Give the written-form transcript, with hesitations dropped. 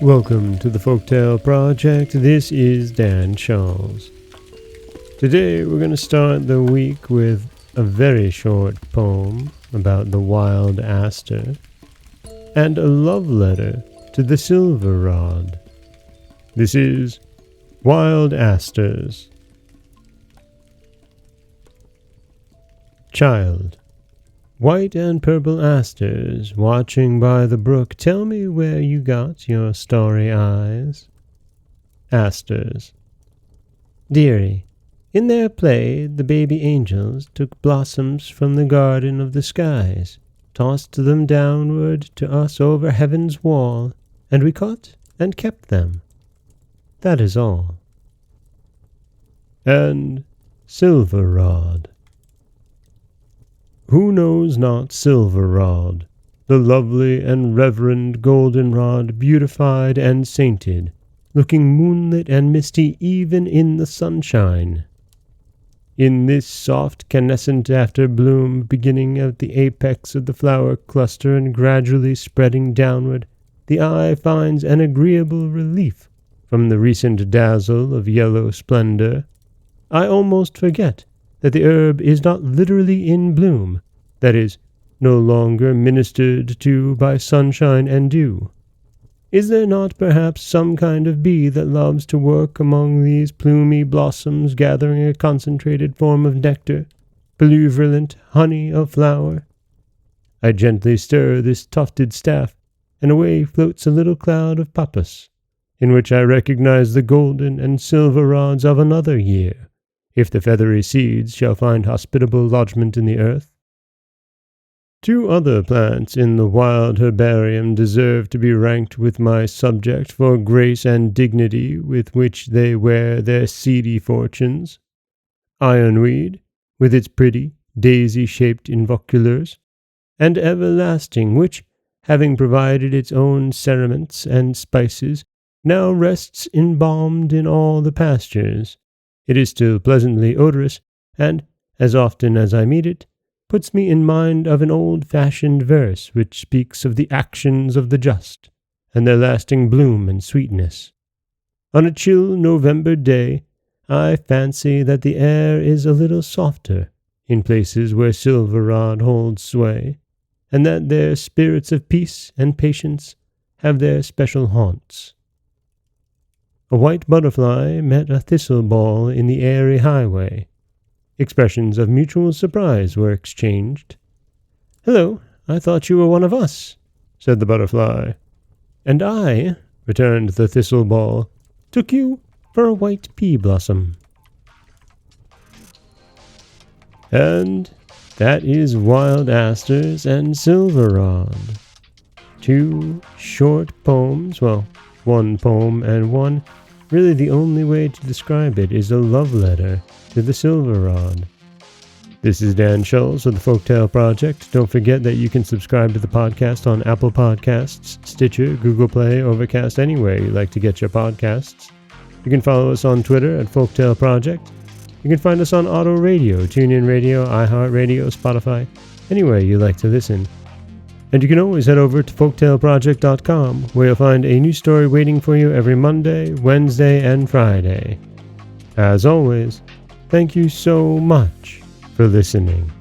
Welcome to the Folktale Project. This is Dan Scholz. Today we're going to start the week with a very short poem about the wild Aster and a love letter to the silver rod. This is Wild Asters. Child, white and purple asters, watching by the brook, tell me where you got your starry eyes. Asters. Dearie, in their play the baby angels took blossoms from the garden of the skies, tossed them downward to us over heaven's wall, and we caught and kept them. That is all. And silver rod. Who knows not silver rod, the lovely and reverend goldenrod, beautified and sainted, looking moonlit and misty even in the sunshine? In this soft canescent after-bloom, beginning at the apex of the flower cluster and gradually spreading downward, the eye finds an agreeable relief from the recent dazzle of yellow splendor. I almost forget that the herb is not literally in bloom, that is, no longer ministered to by sunshine and dew. Is there not perhaps some kind of bee that loves to work among these plumy blossoms, gathering a concentrated form of nectar, pulverulent honey of flower? I gently stir this tufted staff, and away floats a little cloud of pappus, in which I recognize the golden and silver rods of another year, if the feathery seeds shall find hospitable lodgment in the earth. Two other plants in the wild herbarium deserve to be ranked with my subject for grace and dignity with which they wear their seedy fortunes. Ironweed, with its pretty, daisy-shaped involucres, and everlasting, which, having provided its own cerements and spices, now rests embalmed in all the pastures. It is still pleasantly odorous, and, as often as I meet it, puts me in mind of an old-fashioned verse which speaks of the actions of the just, and their lasting bloom and sweetness. On a chill November day, I fancy that the air is a little softer in places where silver-rod holds sway, and that their spirits of peace and patience have their special haunts. A white butterfly met a thistle ball in the airy highway. Expressions of mutual surprise were exchanged. "Hello, I thought you were one of us," said the butterfly. "And I," returned the thistle ball, "took you for a white pea blossom." And that is Wild Asters and Silver Rod. Two short poems, well, one poem and one. Really, the only way to describe it is a love letter to the silver rod. This is Dan Scholz of the Folktale Project. Don't forget that you can subscribe to the podcast on Apple Podcasts, Stitcher, Google Play, Overcast, anywhere you like to get your podcasts. You can follow us on Twitter at Folktale Project. You can find us on Auto Radio, TuneIn Radio, iHeartRadio, Spotify, anywhere you like to listen. And you can always head over to folktaleproject.com, where you'll find a new story waiting for you every Monday, Wednesday, and Friday. As always, thank you so much for listening.